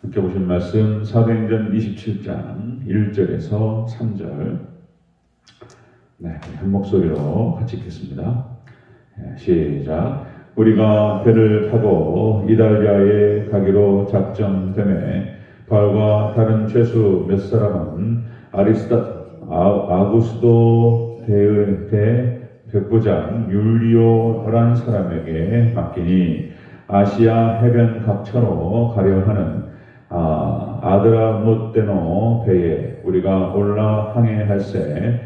함께 보신 말씀 사도행전 27장 1절에서 3절. 네, 한 목소리로 같이 읽겠습니다. 시작. 우리가 배를 타고 이달리아에 가기로 작정되매 바울과 다른 죄수 몇 사람은 아구스도 대백부장 율리오라는 사람에게 맡기니 아시아 해변 각처로 가려 하는 아드라무떼노 배에 우리가 올라 항해할세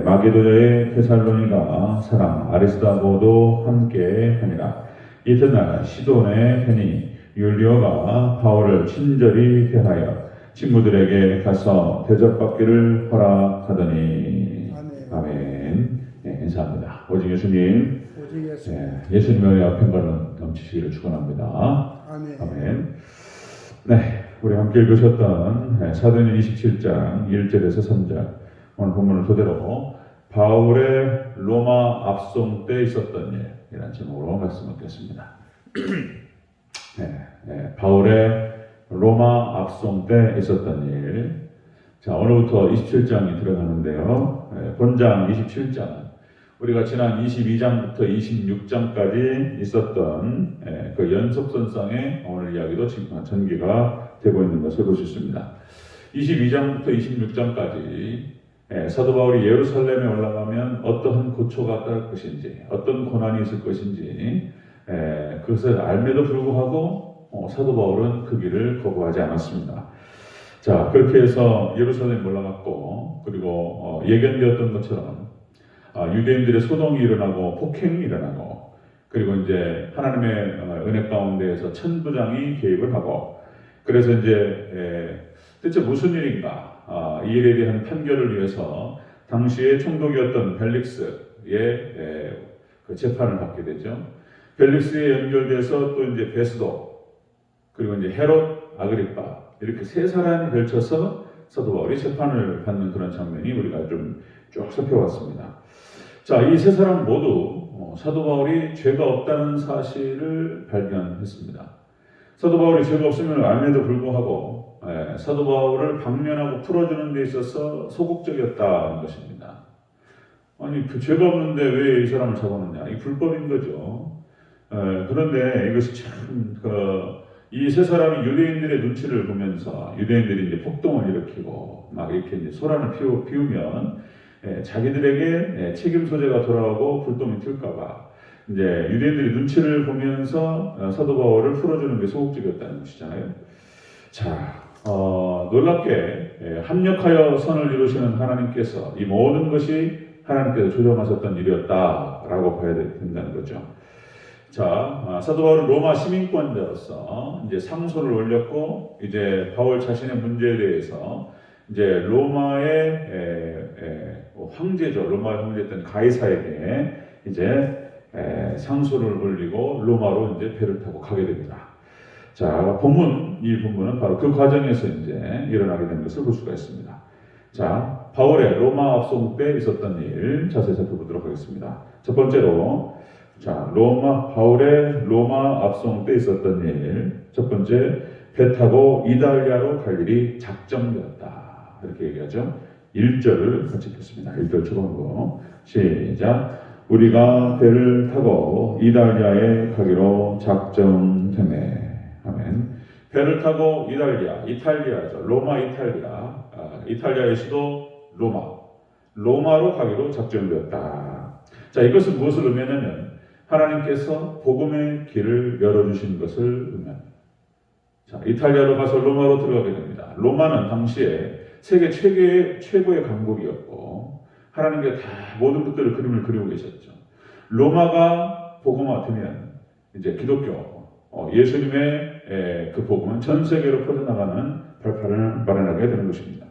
마게도냐의 테살로니가 사람 아리스다고도 함께 하니라. 이튿날 시돈의 편이 율리오가 바울을 친절히 대하여 친구들에게 가서 대접받기를 허락하더니 아멘. 네, 인사합니다. 오직 예수님, 예수님의 앞에 바른 넘치시기를 축원합니다. 아멘. 네, 우리 함께 읽으셨던 사도행전 27장 1절에서 3절 오늘 본문을 토대로 바울의 로마 압송 때 있었던 일이라는 제목으로 말씀 드리겠습니다. 바울의 로마 압송 때 있었던 일. 자, 오늘부터 27장이 들어가는데요. 본장 27장은 우리가 지난 22장부터 26장까지 있었던 그 연속선상의 오늘 이야기도 지금 전개가 되고 있는 것을 볼 수 있습니다. 22장부터 26장까지 사도 바울이 예루살렘에 올라가면 어떠한 고초가 따를 것인지, 어떤 고난이 있을 것인지 그것을 알매도 불구하고 사도 바울은 그 길을 거부하지 않았습니다. 자, 그렇게 해서 예루살렘에 올라갔고, 그리고 예견되었던 것처럼 유대인들의 소동이 일어나고 폭행이 일어나고, 그리고 이제 하나님의 은혜 가운데에서 천부장이 개입을 하고, 그래서 이제 대체 무슨 일인가? 이 일에 대한 판결을 위해서 당시에 총독이었던 벨릭스의 그 재판을 받게 되죠. 벨릭스에 연결돼서 또 이제 베스도, 그리고 이제 헤롯 아그리파, 이렇게 세 사람이 걸쳐서 사도 바울이 재판을 받는 그런 장면이 우리가 좀 쭉 살펴봤습니다. 자, 이 세 사람 모두 사도 바울이 죄가 없다는 사실을 발견했습니다. 사도 바울이 죄가 없음을 알면도 불구하고 사도 바울을 방면하고 풀어주는 데 있어서 소극적이었다는 것입니다. 아니, 그 죄가 없는데 왜 이 사람을 잡아놓냐? 이 불법인 거죠. 그런데 이것이 참 이 세 사람이 유대인들의 눈치를 보면서 유대인들이 이제 폭동을 일으키고 막 이렇게 이제 소란을 피우면 자기들에게 책임 소재가 돌아오고 불똥이 튈까봐 이제 유대인들이 눈치를 보면서 사도 바울을 풀어주는 게 소극적이었다는 것이잖아요. 자, 놀랍게 합력하여 선을 이루시는 하나님께서 이 모든 것이 하나님께서 조정하셨던 일이었다라고 봐야 된다는 거죠. 자, 사도 바울은 로마 시민권자로서 이제 상소를 올렸고, 이제 바울 자신의 문제에 대해서 이제 로마의 황제죠. 로마의 황제였던 가이사에게 이제 상소를 올리고 로마로 이제 배를 타고 가게 됩니다. 자, 이 본문은 바로 그 과정에서 이제 일어나게 된 것을 볼 수가 있습니다. 자, 바울의 로마 압송 때 있었던 일 자세히 살펴보도록 하겠습니다. 첫 번째로, 자, 바울의 로마 압송 때 있었던 일. 첫 번째, 배 타고 이달리아로 갈 일이 작정되었다. 이렇게 얘기하죠. 1절을 같이 읽겠습니다. 1절 초반부. 시작. 우리가 배를 타고 이달리아에 가기로 작정되네. 아멘. 배를 타고 이탈리아죠. 로마 이탈리아. 이탈리아의 수도 로마로 가기로 작정되었다. 자, 이것은 무엇을 의미하냐면 하나님께서 복음의 길을 열어주신 것을 의미합니다. 자, 이탈리아로 가서 로마로 들어가게 됩니다. 로마는 당시에 세계 최고의 강국이었고 하나님께 다 모든 것들을 그림을 그리고 계셨죠. 로마가 복음화되면 이제 기독교, 예수님의 그 복음은 전 세계로 퍼져나가는 발판을 마련하게 되는 것입니다.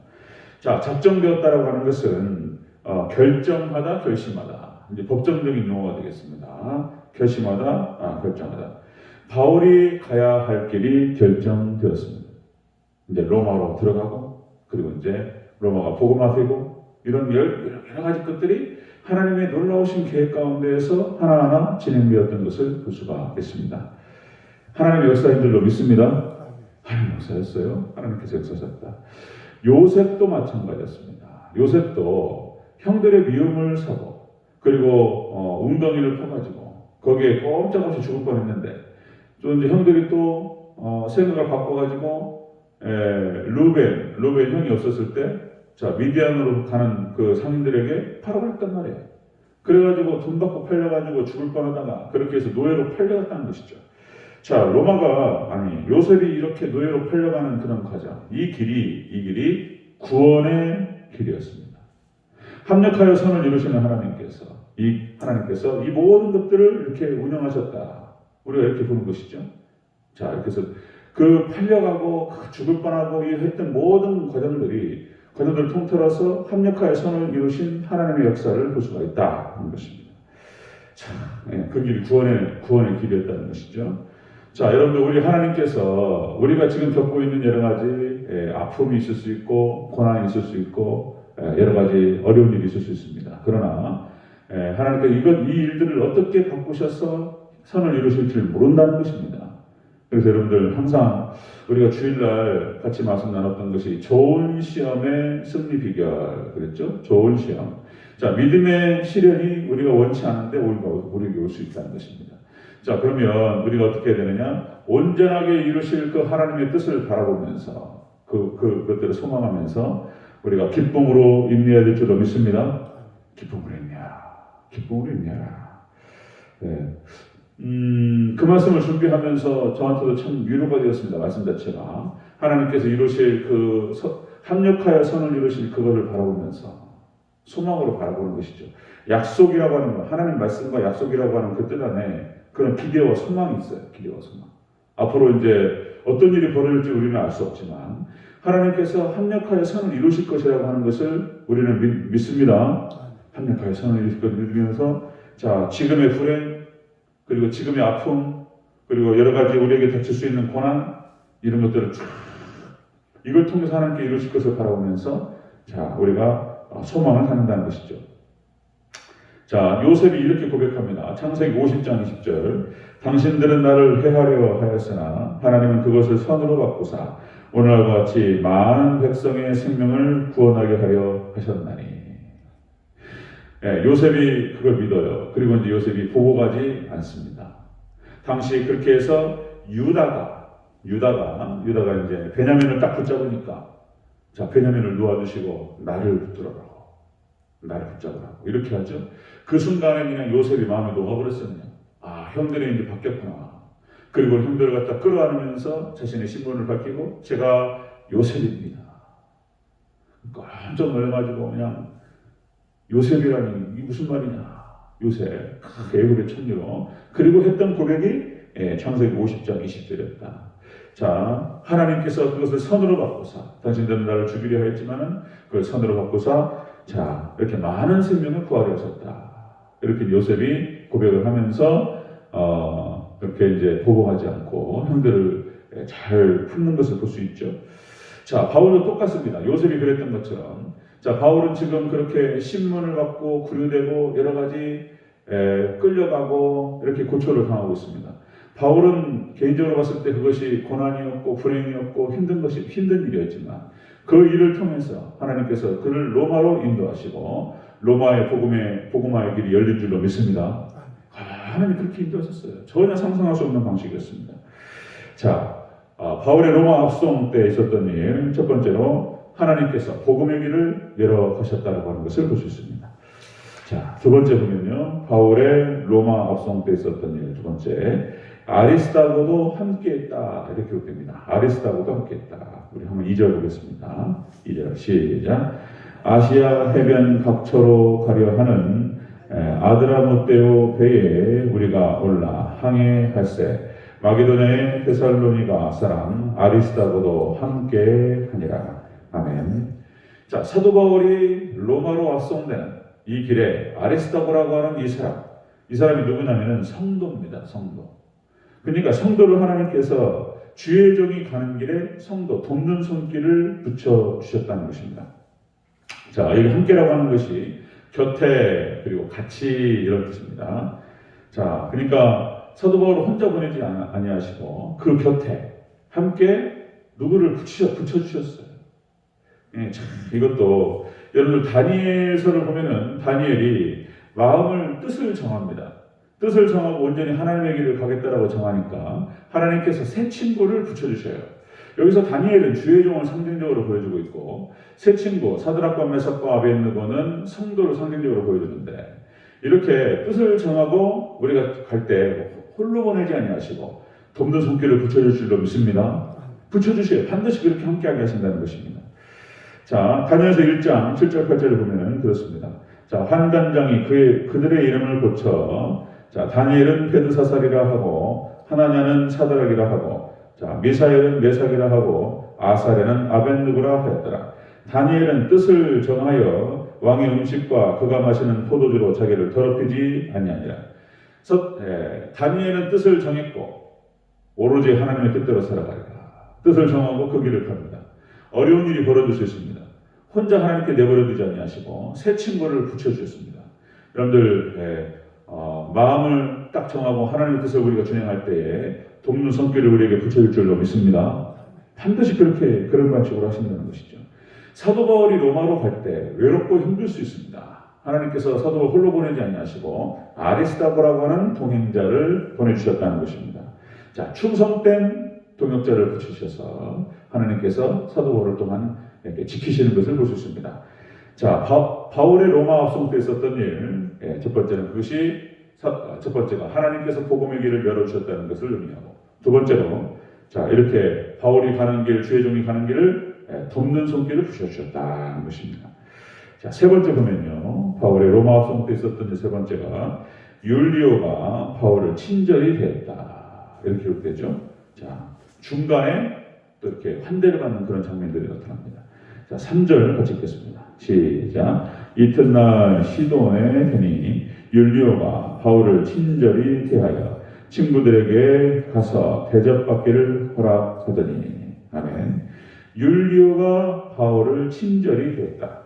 자, 작정되었다라고 하는 것은 결정하다, 결심하다. 이제 법정적인 용어가 되겠습니다. 결심하다, 결정하다. 바울이 가야 할 길이 결정되었습니다. 이제 로마로 들어가고, 그리고 이제 로마가 복음화되고, 이런 여러 가지 것들이 하나님의 놀라우신 계획 가운데에서 하나하나 진행되었던 것을 볼 수가 있습니다. 하나님의 역사인 줄로 믿습니다. 하나님 역사였어요. 하나님께서 역사하셨다. 요셉도 마찬가지였습니다. 요셉도 형들의 미움을 사고 그리고 웅덩이를 퍼가지고 거기에 꼼짝없이 죽을 뻔했는데 또 이제 형들이 또 생각을 바꿔가지고 루벤 형이 없었을 때 자 미디안으로 가는 그 상인들에게 팔아갔단 말이에요. 그래가지고 돈 받고 팔려가지고 죽을 뻔하다가 그렇게 해서 노예로 팔려갔다는 것이죠. 자 요셉이 이렇게 노예로 팔려가는 그런 과정, 이 길이 구원의 길이었습니다. 합력하여 선을 이루시는 하나님께서 이 모든 것들을 이렇게 운영하셨다. 우리가 이렇게 보는 것이죠. 자 이렇게 해서 그 팔려가고 죽을 뻔하고 했던 모든 과정들을 통틀어서 합력하여 선을 이루신 하나님의 역사를 볼 수가 있다 하는 것입니다. 자, 그 길이 구원의 길이었다는 것이죠. 자, 여러분들 우리 하나님께서 우리가 지금 겪고 있는 여러 가지 아픔이 있을 수 있고 고난이 있을 수 있고 여러 가지 어려운 일이 있을 수 있습니다. 그러나 하나님께서 이 일들을 어떻게 바꾸셔서 선을 이루실지 모른다는 것입니다. 그래서 여러분들 항상 우리가 주일날 같이 말씀 나눴던 것이 좋은 시험의 승리 비결 그랬죠? 좋은 시험. 자, 믿음의 시련이 우리가 원치 않은데 우리에게 올 수 있다는 것입니다. 자, 그러면 우리가 어떻게 해야 되느냐? 온전하게 이루실 그 하나님의 뜻을 바라보면서 그것들을 소망하면서 우리가 기쁨으로 임해야 될 줄로 믿습니다. 기쁨으로 임해라. 네. 그 말씀을 준비하면서 저한테도 참 위로가 되었습니다. 말씀 자체가 하나님께서 이루실 합력하여 선을 이루실 그거를 바라보면서 소망으로 바라보는 것이죠. 약속이라고 하는 거, 하나님 말씀과 약속이라고 하는 그 뜻 안에 그런 기대와 소망이 있어요. 기대와 소망. 앞으로 이제 어떤 일이 벌어질지 우리는 알 수 없지만 하나님께서 합력하여 선을 이루실 것이라고 하는 것을 우리는 믿습니다. 합력하여 선을 이루실 것을 믿으면서 자 지금의 불행 그리고 지금의 아픔 그리고 여러 가지 우리에게 닥칠 수 있는 고난 이런 것들을 쭉 이걸 통해서 하나님께 이루실 것을 바라보면서 자 우리가 소망을 갖는다는 것이죠. 자 요셉이 이렇게 고백합니다. 창세기 50장 20절 당신들은 나를 해하려 하였으나 하나님은 그것을 선으로 바꾸사 오늘날과 같이 많은 백성의 생명을 구원하게 하려 하셨나니. 요셉이 그걸 믿어요. 그리고 이제 요셉이 보고 가지 않습니다. 당시 그렇게 해서 유다가 이제 베냐민을 딱 붙잡으니까 자 베냐민을 놓아주시고 나를 붙잡으라고 이렇게 하죠. 그 순간에 그냥 요셉이 마음에 녹아버렸어요. 아 형들이 이제 바뀌었구나. 그리고 형들을 갖다 끌어안으면서 자신의 신분을 밝히고 제가 요셉입니다. 깜짝 놀라가지고 그냥 요셉이라니 이게 무슨 말이냐. 요셉 애굽의 천녀. 그리고 했던 고백이 창세기 50장 20절이었다. 자 하나님께서 그것을 선으로 바꾸사 당신들은 나를 죽이려 하였지만은 그걸 선으로 바꾸사 자 이렇게 많은 생명을 구하려 하셨다. 이렇게 요셉이 고백을 하면서 그렇게 이제 보복하지 않고 형들을 잘 품는 것을 볼 수 있죠. 자 바울도 똑같습니다. 요셉이 그랬던 것처럼 자 바울은 지금 그렇게 신문을 받고 구류되고 여러 가지 끌려가고 이렇게 고초를 당하고 있습니다. 바울은 개인적으로 봤을 때 그것이 고난이었고 불행이었고 힘든 일이었지만 그 일을 통해서 하나님께서 그를 로마로 인도하시고 로마의 복음화의 길이 열린 줄로 믿습니다. 하나님 그렇게 인도하셨어요. 전혀 상상할 수 없는 방식이었습니다. 자, 바울의 로마 합송 때 있었던 일, 첫 번째로 하나님께서 복음의 길을 열어가셨다라고 하는 것을 볼 수 있습니다. 자, 두 번째 보면요, 바울의 로마 합송 때 있었던 일, 두 번째, 아리스다고도 함께했다 이렇게 기록됩니다. 아리스다고도 함께했다. 우리 한번 2절 보겠습니다. 2절 시작. 아시아 해변 각처로 가려 하는 아드라모테오 배에 우리가 올라 항해할세 마게도냐의 데살로니가 사람 아리스다고도 함께하니라. 아멘. 자, 사도 바울이 로마로 합송되는 이 길에 아리스다고라고 하는 이 사람이 누구냐면은 성도입니다. 성도. 그러니까 성도를 하나님께서 주의 종이 가는 길에 성도 돕는 손길을 붙여 주셨다는 것입니다. 자, 여기 함께라고 하는 것이 곁에 그리고 같이 이런 뜻입니다. 자, 그러니까 사도 바울을 혼자 보내지 아니하시고 그 곁에 함께 누구를 붙여주셨어요. 예, 참, 이것도 여러분들 다니엘서를 보면은 다니엘이 마음을 뜻을 정합니다. 뜻을 정하고 온전히 하나님의 길을 가겠다라고 정하니까 하나님께서 새 친구를 붙여주셔요. 여기서 다니엘은 주의 종을 상징적으로 보여주고 있고 새 친구 사드락과 메삭과 아벳느고는 성도를 상징적으로 보여주는데 이렇게 뜻을 정하고 우리가 갈 때 홀로 보내지 아니하시고 돕는 손길을 붙여줄 줄로 믿습니다. 붙여주셔요. 반드시 그렇게 함께하게 하신다는 것입니다. 자, 다니엘서 1장 7절 8절을 보면 그렇습니다. 자, 환관장이 그들의 이름을 고쳐 자, 다니엘은 베드사살이라 하고 하나냐는 사드락이라 하고 자, 미사엘은 메삭이라 하고 아사랴는 아벳느고라 하였더라. 다니엘은 뜻을 정하여 왕의 음식과 그가 마시는 포도주로 자기를 더럽히지 아니하니라. 다니엘은 뜻을 정했고 오로지 하나님의 뜻대로 살아가리라. 뜻을 정하고 그 길을 갑니다. 어려운 일이 벌어질 수 있습니다. 혼자 하나님께 내버려두지 아니하시고 새 친구를 붙여주셨습니다. 여러분들 마음을 딱 정하고 하나님의 뜻을 우리가 준행할 때에 돕는 손길을 우리에게 붙여줄 줄로 믿습니다. 반드시 그런 방식으로 하신다는 것이죠. 사도 바울이 로마로 갈 때 외롭고 힘들 수 있습니다. 하나님께서 사도 바울 홀로 보내지 아니하시고 아리스다고라고 하는 동행자를 보내주셨다는 것입니다. 자, 충성된 동역자를 붙이셔서 하나님께서 사도 바울을 또한 이렇게 지키시는 것을 볼 수 있습니다. 자, 바울의 로마 합성 때 있었던 일, 첫 번째는 첫 번째가 하나님께서 복음의 길을 열어주셨다는 것을 의미하고, 두 번째로, 자, 이렇게 바울이 가는 길, 주의 종이 가는 길을 돕는 손길을 부셔주셨다는 것입니다. 자, 세 번째 보면요, 바울의 로마 합성 때 있었던 세 번째가 율리오가 바울을 친절히 대했다. 이렇게 기록되죠. 자, 중간에 또 이렇게 환대를 받는 그런 장면들이 나타납니다. 자, 3절 같이 읽겠습니다. 시작. 이튿날 시돈에 되니 율리오가 바울을 친절히 대하여 친구들에게 가서 대접받기를 허락하더니. 아멘. 율리오가 바울을 친절히 대했다.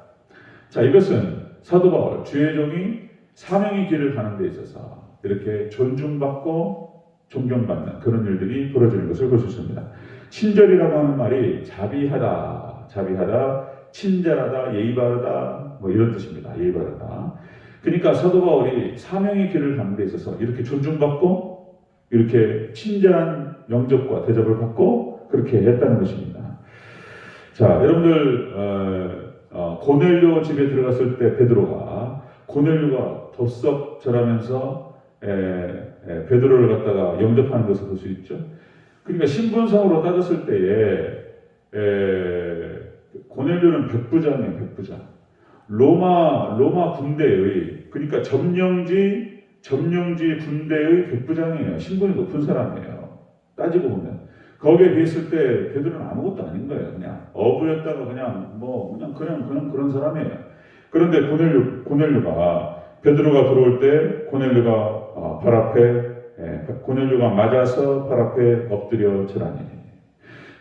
자, 이것은 사도 바울, 주의 종이 사명의 길을 가는 데 있어서 이렇게 존중받고 존경받는 그런 일들이 벌어지는 것을 볼 수 있습니다. 친절이라고 하는 말이 자비하다, 친절하다, 예의 바르다, 뭐 이런 뜻입니다. 예의 바르다. 그러니까 사도 바울이 사명의 길을 가는 데 있어서 이렇게 존중받고 이렇게 친절한 영접과 대접을 받고 그렇게 했다는 것입니다. 자, 여러분들 고넬료 집에 들어갔을 때 고넬료가 덥석절하면서 베드로를 갖다가 영접하는 것을 볼 수 있죠. 그러니까 신분상으로 따졌을 때에 고넬료는 백부장이에요. 백부장. 로마 군대의, 그러니까 점령지 군대의 백부장이에요. 신분이 높은 사람이에요. 따지고 보면. 거기에 비했을 때 베드로는 아무것도 아닌 거예요. 그냥 어부였다가 그냥 그런 사람이에요. 그런데 고넬료가 베드로가 들어올 때 고넬료가 맞아서 발 앞에 엎드려 절하니.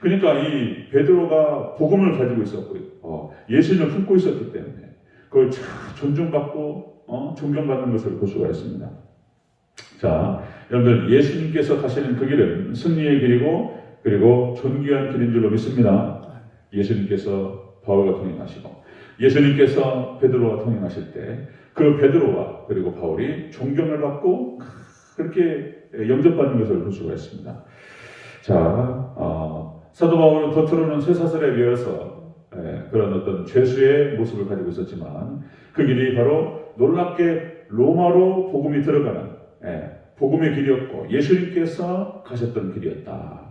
그러니까 이 베드로가 복음을 가지고 있었고 예수님을 품고 있었기 때문에 그걸 참 존중받고 존경받는 것을 볼 수가 있습니다. 자, 여러분들 예수님께서 가시는 그 길은 승리의 길이고 그리고 존귀한 길인 줄로 믿습니다. 예수님께서 바울과 동행하시고 예수님께서 베드로와 동행하실 때 그 베드로와 그리고 바울이 존경을 받고 그렇게 영접받는 것을 볼 수가 있습니다. 자, 사도 바울은 겉으로는 쇠사슬에 매여서 그런 어떤 죄수의 모습을 가지고 있었지만 그 길이 바로 놀랍게 로마로 복음이 들어가는 복음의 길이었고 예수님께서 가셨던 길이었다.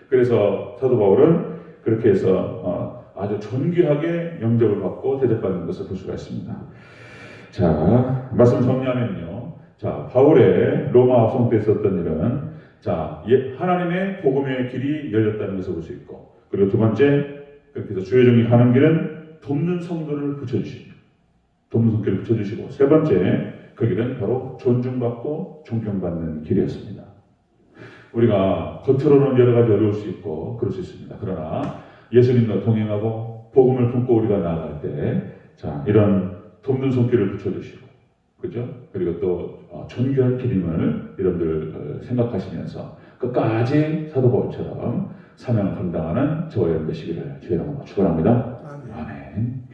그래서 사도 바울은 그렇게 해서 아주 존귀하게 영접을 받고 대접받는 것을 볼 수가 있습니다. 자, 말씀 정리하면요. 자, 바울의 로마 합성 때 있었던 일은 자, 하나님의 복음의 길이 열렸다는 것을 볼 수 있고 그리고 두 번째, 그렇게 해서 주의 종이 가는 길은 돕는 성도를 붙여주시고 돕는 성도를 붙여주시고 세 번째, 그 길은 바로 존중받고 존경받는 길이었습니다. 우리가 겉으로는 여러 가지 어려울 수 있고 그럴 수 있습니다. 그러나 예수님과 동행하고 복음을 품고 우리가 나아갈 때 자, 이런 돕는 손길을 붙여주시고 그죠? 그리고 또 존귀한 길임을 여러분들 생각하시면서 끝까지 사도 바울처럼 사명을 감당하는 저와 여러분 되시기를 주의 이름으로 축원합니다. 아멘. 아멘.